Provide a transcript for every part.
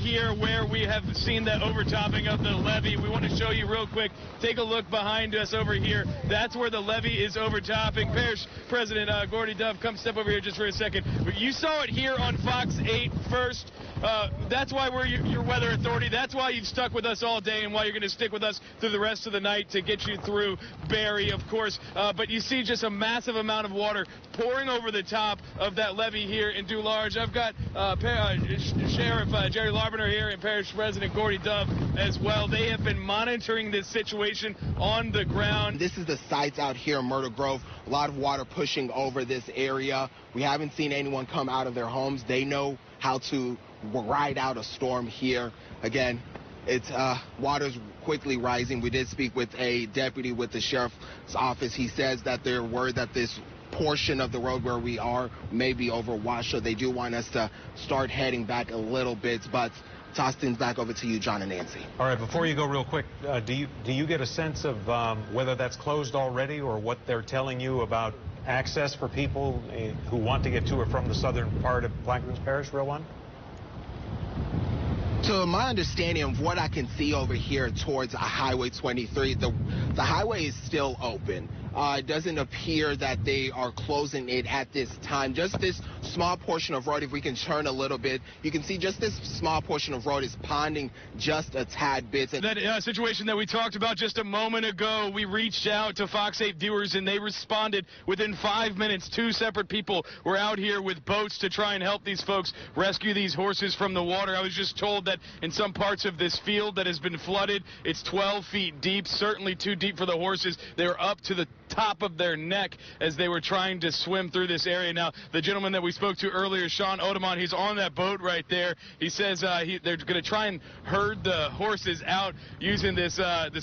here where we have seen the overtopping of the levee. We want to show you real quick. Take a look behind us over here. That's where the levee is overtopping. Parish President Gordy Dove, come step over here just for a second. You saw it here on Fox 8 first. That's why we're your weather authority. That's why you've stuck with us all day and why you're going to stick with us through the rest of the night to get you through Barry, of course. But you see just a massive amount of water pouring over the top of that levee here in Dularge. I've got Sheriff Jerry Larbiner here and Parish President Gordy Dove as well. They have been monitoring this situation on the ground. This is the sites out here in Myrtle Grove. A lot of water pushing over this area. We haven't seen anyone come out of their homes. They know how to ride out a storm here. Again, it's water's quickly rising. We did speak with a deputy with the sheriff's office. He says that they're worried that this portion of the road where we are may be overwashed, so they do want us to start heading back a little bit. But toss things back over to you, John and Nancy. All right, before you go real quick, do you get a sense of whether that's closed already or what they're telling you about access for people who want to get to or from the southern part of Plaquemines Parish, Real One? To my understanding of what I can see over here towards Highway 23, the highway is still open. It doesn't appear that they are closing it at this time. Just this small portion of road, if we can turn a little bit, you can see just this small portion of road is ponding just a tad bit. That situation that we talked about just a moment ago, we reached out to Fox 8 viewers and they responded within 5 minutes. 2 separate people were out here with boats to try and help these folks rescue these horses from the water. I was just told that in some parts of this field that has been flooded, it's 12 feet deep, certainly too deep for the horses. They were up to the top of their neck as they were trying to swim through this area. Now, the gentleman that we spoke to earlier, Sean Odemont, he's on that boat right there. He says they're going to try and herd the horses out using this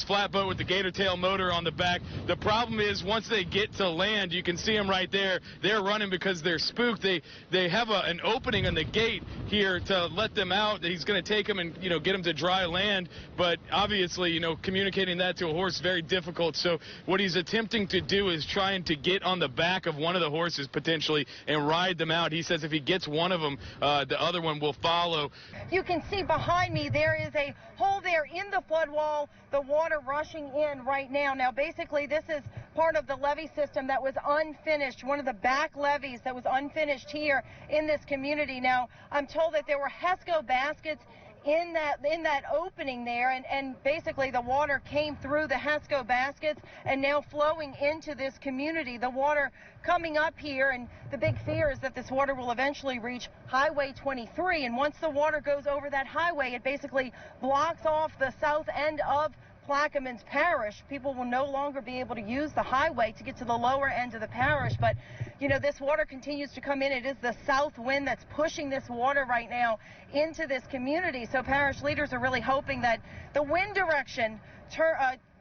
flatboat with the gator tail motor on the back. The problem is once they get to land, you can see them right there. They're running because they're spooked. They have an opening on the gate here to let them out. He's going to take them and get them to dry land, but obviously communicating that to a horse is very difficult. So what he's attempting to do is trying to get on the back of one of the horses potentially and ride them out. He says if he gets one of them, the other one will follow. You can see behind me there is a hole there in the flood wall, the water rushing in right now. Now basically this is part of the levee system that was unfinished, one of the back levees that was unfinished here in this community. Now I'm told that there were HESCO baskets in that opening there, and basically the water came through the HESCO baskets and now flowing into this community. The water coming up here, and the big fear is that this water will eventually reach Highway 23, and once the water goes over that highway, it basically blocks off the south end of Plaquemines Parish. People will no longer be able to use the highway to get to the lower end of the parish, but this water continues to come in. It is the south wind that's pushing this water right now into this community. So parish leaders are really hoping that the wind direction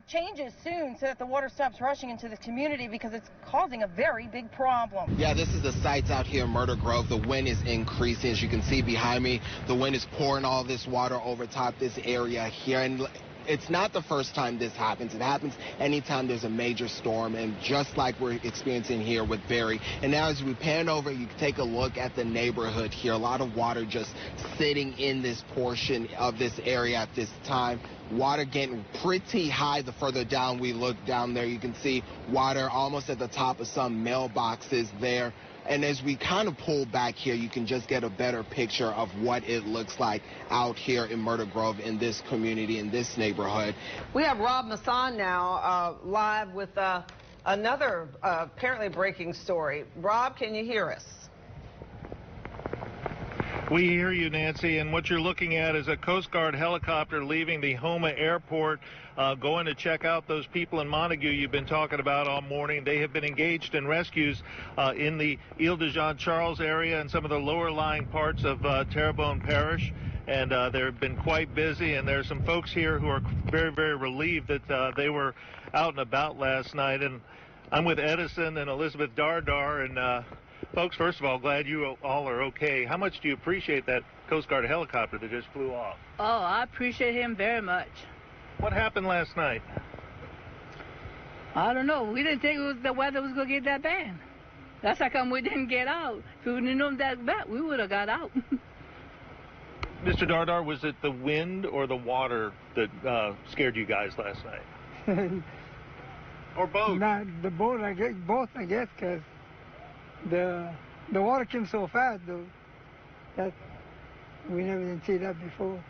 changes soon so that the water stops rushing into the community because it's causing a very big problem. Yeah, this is the sites out here in Myrtle Grove. The wind is increasing. As you can see behind me, the wind is pouring all this water over top this area here. And it's not the first time this happens. It happens anytime there's a major storm, and just like we're experiencing here with Barry. And now as we pan over, you can take a look at the neighborhood here. A lot of water just sitting in this portion of this area at this time. Water getting pretty high the further down we look down there. You can see water almost at the top of some mailboxes there. And as we kind of pull back here, you can just get a better picture of what it looks like out here in Myrtle Grove in this community, in this neighborhood. We have Rob Masson now live with another apparently breaking story. Rob, can you hear us? We hear you, Nancy, and what you're looking at is a Coast Guard helicopter leaving the Houma Airport, going to check out those people in Montague you've been talking about all morning. They have been engaged in rescues in the Ile de Jean Charles area and some of the lower lying parts of Terrebonne Parish, and they've been quite busy, and there are some folks here who are very, very relieved that they were out and about last night. And I'm with Edison and Elizabeth Dardar, and folks, first of all, glad you all are okay. How much do you appreciate that Coast Guard helicopter that just flew off? Oh, I appreciate him very much. What happened last night? I don't know. We didn't think the weather was going to get that bad. That's how come we didn't get out. If we didn't know that bad, we would have got out. Mr. Dardar, was it the wind or the water that scared you guys last night? Or both? Not the boat, I guess, both, I guess, because the water came so fast, though, that we never did see that before.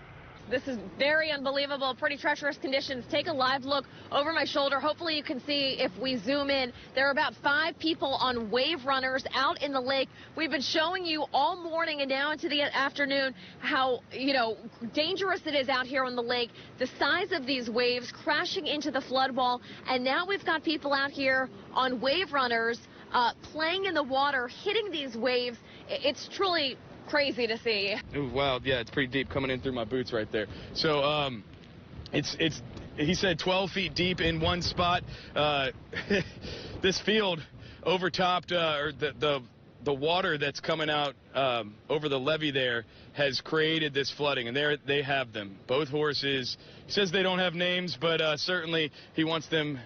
This is very unbelievable, pretty treacherous conditions. Take a live look over my shoulder. Hopefully you can see if we zoom in. There are about 5 people on wave runners out in the lake. We've been showing you all morning and now into the afternoon how, dangerous it is out here on the lake. The size of these waves crashing into the flood wall. And now we've got people out here on wave runners playing in the water, hitting these waves. It's truly crazy to see. Ooh, wow, yeah, it's pretty deep coming in through my boots right there. So he said 12 feet deep in one spot. This field overtopped, or the water that's coming out over the levee there has created this flooding, and there they have them, both horses. He says they don't have names, but certainly he wants them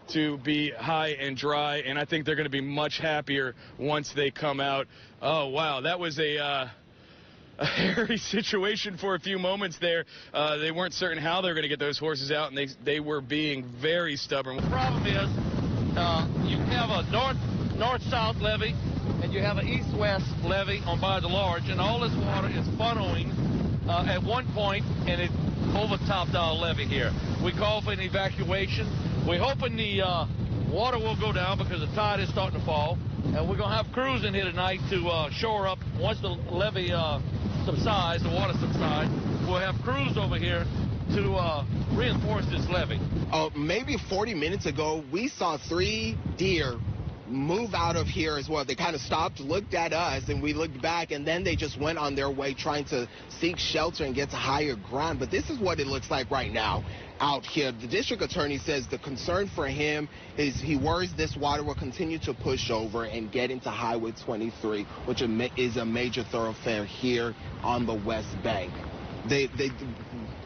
to be high and dry, and I think they're going to be much happier once they come out. Oh, wow, that was a hairy situation for a few moments there. They weren't certain how they were going to get those horses out, and they were being very stubborn. The problem is you have a north-south levee, and you have an east-west levee on by the large, and all this water is funneling at one point, and it overtopped our levee here. We call for an evacuation. We're hoping the water will go down because the tide is starting to fall, and we're going to have crews in here tonight to shore up. Once the levee subsides, the water subsides, we'll have crews over here to reinforce this levee. Maybe 40 minutes ago, we saw 3 deer move out of here as well. They kind of stopped, looked at us, and we looked back, and then they just went on their way trying to seek shelter and get to higher ground. But this is what it looks like right now out here. The district attorney says the concern for him is he worries this water will continue to push over and get into Highway 23, which is a major thoroughfare here on the West Bank.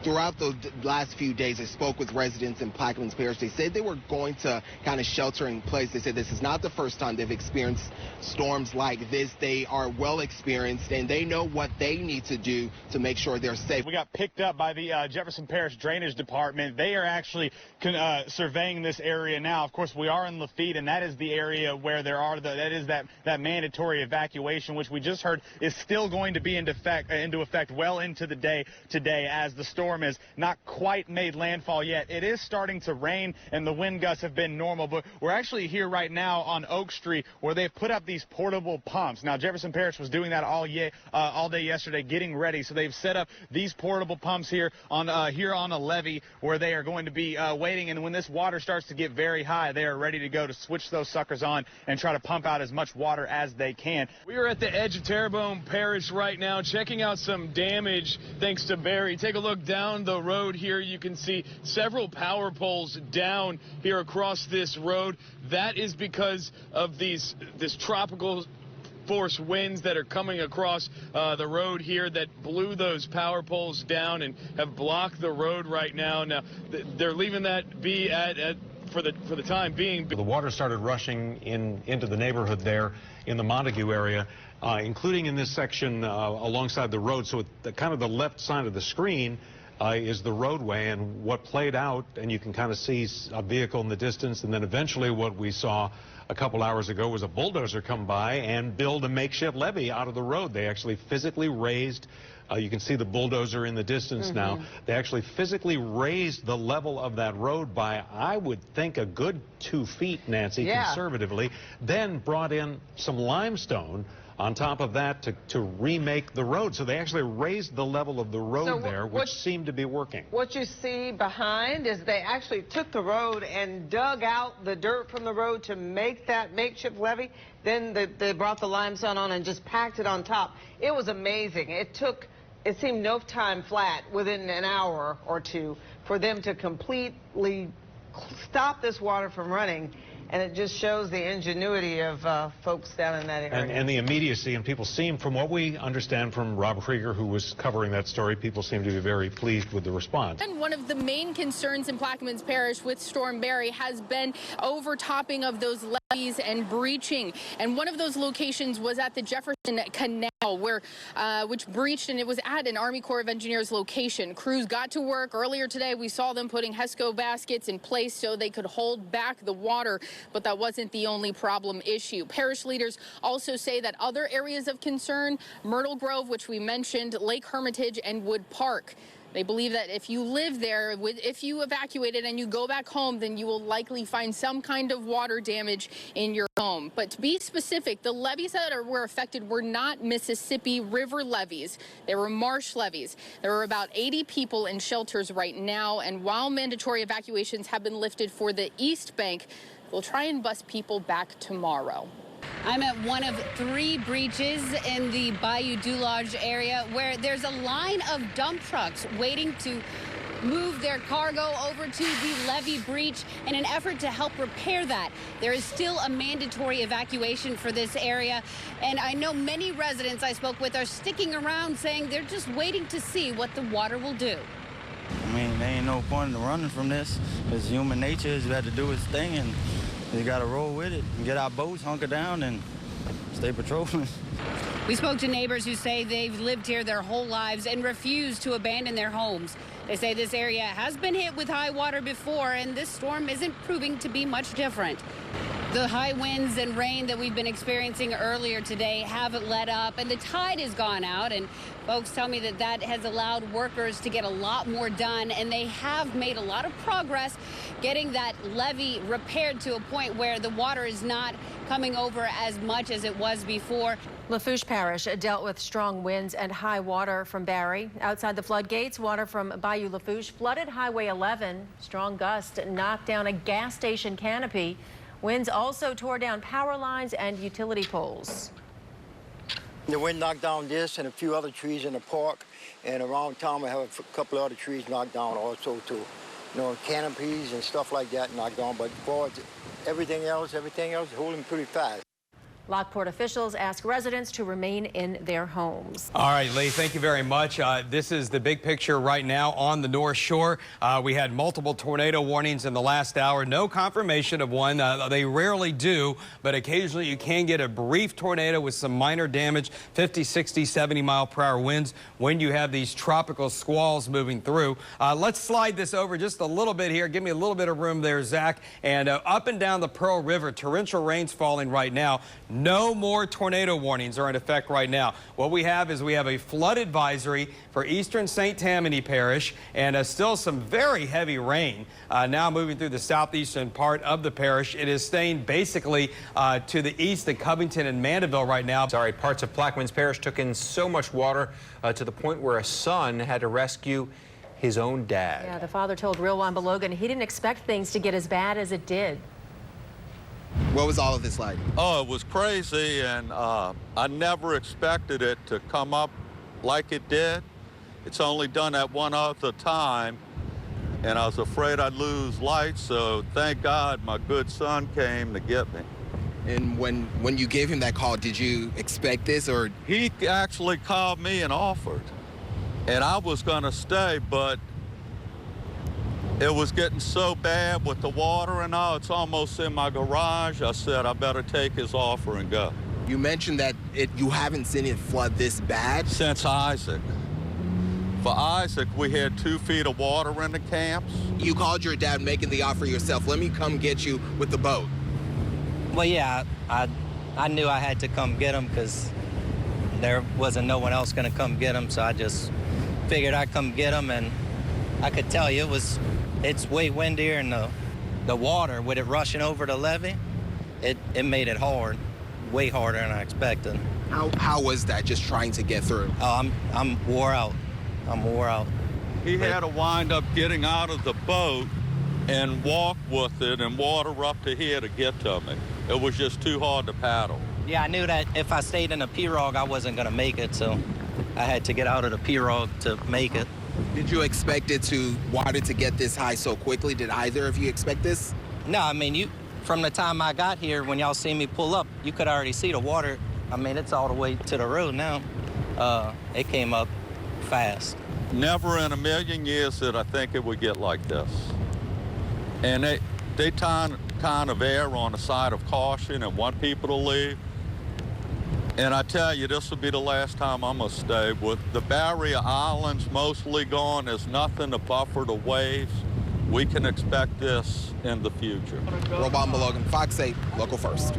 Throughout the last few days, I spoke with residents in Plaquemines Parish. They said they were going to kind of shelter in place. They said this is not the first time they've experienced storms like this. They are well experienced, and they know what they need to do to make sure they're safe. We got picked up by the Jefferson Parish Drainage Department. They are actually surveying this area now. Of course, we are in Lafitte, and that is the area where there are that mandatory evacuation, which we just heard is still going to be into effect well into the day today, as the storm has not quite made landfall yet. It is starting to rain, and the wind gusts have been normal, but we're actually here right now on Oak Street where they've put up these portable pumps. Now, Jefferson Parish was doing that all day yesterday, getting ready, so they've set up these portable pumps here on a levee where they are going to be waiting, and when this water starts to get very high, they are ready to go to switch those suckers on and try to pump out as much water as they can. We are at the edge of Terrebonne Parish right now, checking out some damage thanks to Barry. Take a look down the road here. You can see several power poles down here across this road. That is because of this tropical force winds that are coming across the road here that blew those power poles down and have blocked the road right now. Now they're leaving that be for the time being. The water started rushing into the neighborhood there in the Montague area, including in this section alongside the road. So at kind of the left side of the screen is the roadway, and what played out, and you can kind of see a vehicle in the distance, and then eventually what we saw a couple hours ago was a bulldozer come by and build a makeshift levee out of the road. They actually physically raised, you can see the bulldozer in the distance now, they actually physically raised the level of that road by, I would think, a good 2 feet, Nancy, conservatively, then brought in some limestone on top of that to remake the road. So they actually raised the level of the road there, which seemed to be working. What you see behind is they actually took the road and dug out the dirt from the road to make that makeshift levee. Then they brought the limestone on and just packed it on top. It was amazing. It seemed no time flat within an hour or two for them to completely stop this water from running. And it just shows the ingenuity of folks down in that area. And the immediacy, and people seem, from what we understand from Rob Krieger, who was covering that story, people seem to be very pleased with the response. And one of the main concerns in Plaquemines Parish with Storm Barry has been overtopping of those levees and breaching. And one of those locations was at the Jefferson Canal. which breached, and it was at an Army Corps of Engineers location. Crews got to work earlier today. We saw them putting HESCO baskets in place so they could hold back the water, but that wasn't the only problem issue. Parish leaders also say that other areas of concern, Myrtle Grove, which we mentioned, Lake Hermitage, and Wood Park. They believe that if you live there, if you evacuated and you go back home, then you will likely find some kind of water damage in your home. But to be specific, the levees that were affected were not Mississippi River levees. They were marsh levees. There are about 80 people in shelters right now, and while mandatory evacuations have been lifted for the East Bank, they'll try and bus people back tomorrow. I'm at one of 3 breaches in the Bayou du Lac area where there's a line of dump trucks waiting to move their cargo over to the levee breach in an effort to help repair that. There is still a mandatory evacuation for this area, and I know many residents I spoke with are sticking around saying they're just waiting to see what the water will do. I mean, there ain't no point in running from this. It's human nature. You have to do its thing, and you got to roll with it and get our boats, hunker down, and stay patrolling. We spoke to neighbors who say they've lived here their whole lives and refuse to abandon their homes. They say this area has been hit with high water before, and this storm isn't proving to be much different. The high winds and rain that we've been experiencing earlier today haven't let up, and the tide has gone out, and folks tell me that that has allowed workers to get a lot more done, and they have made a lot of progress getting that levee repaired to a point where the water is not coming over as much as it was before. Lafourche Parish dealt with strong winds and high water from Barry. Outside the floodgates, water from Bayou Lafourche flooded Highway 11. Strong gusts knocked down a gas station canopy. Winds also tore down power lines and utility poles. The wind knocked down this and a few other trees in the park, and around town we have a couple of other trees knocked down also too. You know, canopies and stuff like that knocked down, but for everything else is holding pretty fast. Lockport officials ask residents to remain in their homes. All right, Lee, thank you very much. This is the big picture right now on the North Shore. We had multiple tornado warnings in the last hour. No confirmation of one. They rarely do, but occasionally you can get a brief tornado with some minor damage, 50, 60, 70-mile-per-hour winds when you have these tropical squalls moving through. Let's slide this over just a little bit here. Give me a little bit of room there, Zach. And up and down the Pearl River, torrential rains falling right now. No more tornado warnings are in effect right now. What we have is we have a flood advisory for eastern St. Tammany Parish, and still some very heavy rain now moving through the southeastern part of the parish. It is staying basically to the east of Covington and Mandeville right now. Sorry, parts of Plaquemines Parish took in so much water to the point where a son had to rescue his own dad. Yeah, the father told Real Wamba Logan he didn't expect things to get as bad as it did. What was all of this like? Oh, it was crazy, and I never expected it to come up like it did. It's only done that one other time, and I was afraid I'd lose light, so thank God my good son came to get me. And when you gave him that call, did you expect this, or? He actually called me and offered, and I was going to stay, but it was getting so bad with the water and all, it's almost in my garage. I said, I better take his offer and go. You mentioned that you haven't seen it flood this bad? Since Isaac. For Isaac, we had 2 feet of water in the camps. You called your dad making the offer yourself. Let me come get you with the boat. Well, yeah, I knew I had to come get him because there wasn't no one else going to come get him, so I just figured I'd come get him, and I could tell you it's way windier, and the water, with it rushing over the levee, it made it hard, way harder than I expected. How was that, just trying to get through? Oh, I'm wore out. I'm wore out. He had to wind up getting out of the boat and walk with it and water up to here to get to me. It was just too hard to paddle. Yeah, I knew that if I stayed in a pirogue, I wasn't going to make it, so I had to get out of the pirogue to make it. Did you expect water to get this high so quickly? Did either of you expect this? No, I mean, from the time I got here, when y'all see me pull up, you could already see the water. I mean, it's all the way to the road now. It came up fast. Never in a million years did I think it would get like this. And they kind of err on the side of caution and want people to leave. And I tell you, this will be the last time I'm going to stay. With the barrier islands mostly gone, there's nothing to buffer the waves. We can expect this in the future. Robon Balogan, Fox 8, Local First.